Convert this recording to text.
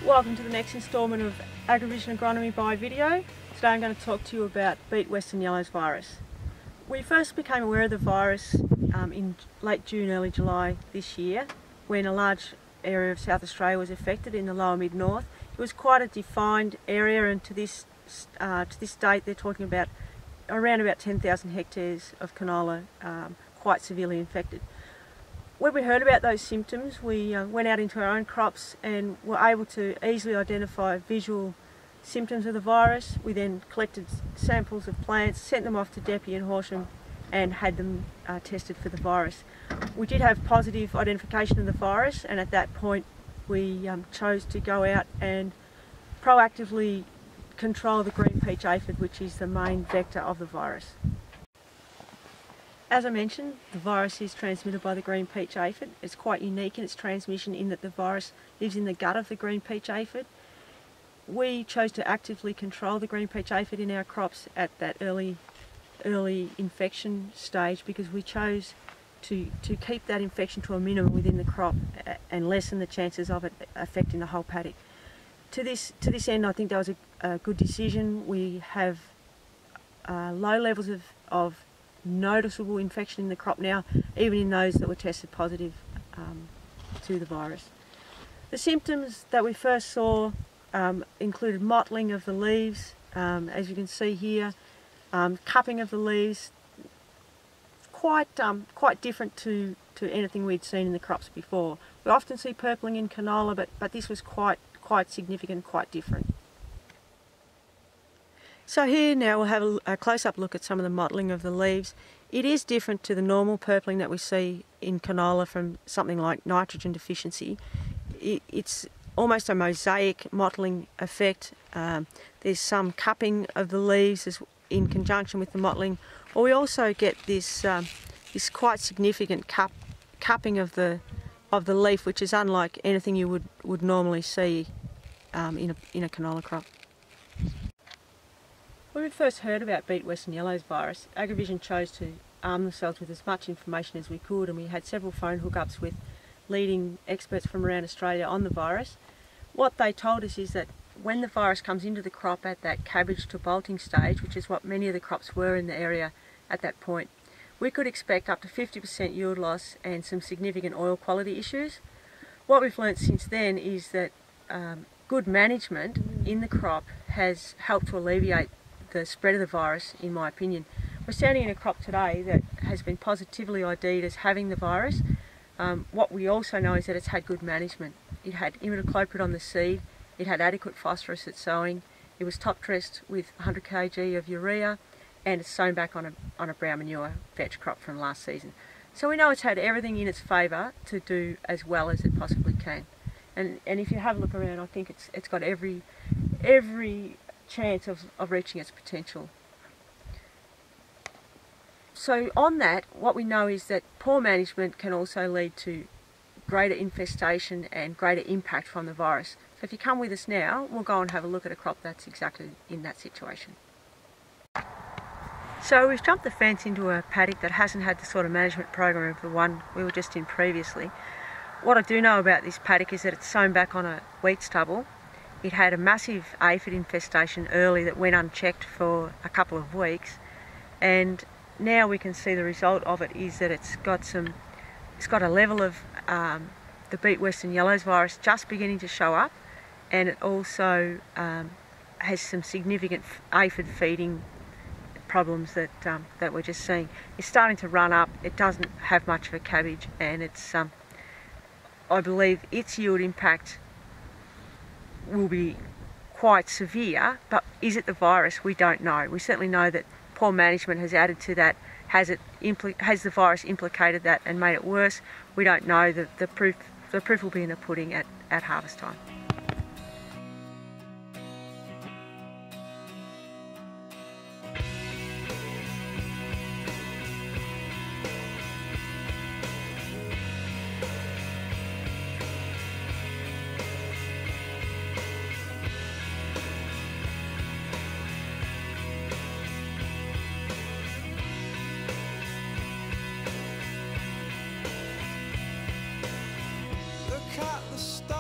Welcome to the next instalment of Agrivision Agronomy by video. Today I'm going to talk to you about Beet Western Yellows virus. We first became aware of the virus in late June, early July this year, when a large area of South Australia was affected in the lower mid-north. It was quite a defined area, and to this date they're talking about around about 10,000 hectares of canola quite severely infected. When we heard about those symptoms, we went out into our own crops and were able to easily identify visual symptoms of the virus. We then collected samples of plants, sent them off to Depi and Horsham and had them tested for the virus. We did have positive identification of the virus, and at that point we chose to go out and proactively control the green peach aphid, which is the main vector of the virus. As I mentioned, the virus is transmitted by the green peach aphid. It's quite unique in its transmission in that the virus lives in the gut of the green peach aphid. We chose to actively control the green peach aphid in our crops at that early infection stage, because we chose to keep that infection to a minimum within the crop and lessen the chances of it affecting the whole paddock. To this end, I think that was a good decision. We have low levels of noticeable infection in the crop now, even in those that were tested positive to the virus. The symptoms that we first saw included mottling of the leaves, as you can see here, cupping of the leaves, quite different to anything we'd seen in the crops before. We often see purpling in canola, but this was quite significant, quite different. So here now we'll have a close-up look at some of the mottling of the leaves. It is different to the normal purpling that we see in canola from something like nitrogen deficiency. It's almost a mosaic mottling effect. There's some cupping of the leaves in conjunction with the mottling, or we also get this quite significant cupping of the leaf, which is unlike anything you would normally see in a canola crop. When we first heard about Beet Western Yellows virus, Agrivision chose to arm themselves with as much information as we could, and we had several phone hookups with leading experts from around Australia on the virus. What they told us is that when the virus comes into the crop at that cabbage to bolting stage, which is what many of the crops were in the area at that point, we could expect up to 50% yield loss and some significant oil quality issues. What we've learnt since then is that good management in the crop has helped to alleviate the spread of the virus, in my opinion. We're standing in a crop today that has been positively ID'd as having the virus. What we also know is that it's had good management. It had imidacloprid on the seed, it had adequate phosphorus at sowing, it was top dressed with 100 kg of urea, and it's sown back on a brown manure vetch crop from last season. So we know it's had everything in its favour to do as well as it possibly can. And if you have a look around, I think it's got every chance of reaching its potential. So on that, what we know is that poor management can also lead to greater infestation and greater impact from the virus. So if you come with us now, we'll go and have a look at a crop that's exactly in that situation. So we've jumped the fence into a paddock that hasn't had the sort of management program of the one we were just in previously. What I do know about this paddock is that it's sown back on a wheat stubble. It had a massive aphid infestation early that went unchecked for a couple of weeks, and now we can see the result of it is that it's got a level of the Beet Western Yellows virus just beginning to show up, and it also has some significant aphid feeding problems that we're just seeing. It's starting to run up. It doesn't have much of a cabbage, and it's I believe its yield impact will be quite severe, but is it the virus? We don't know. We certainly know that poor management has added to that. Has the virus implicated that and made it worse? We don't know. The proof will be in the pudding at harvest time. Look at the stars.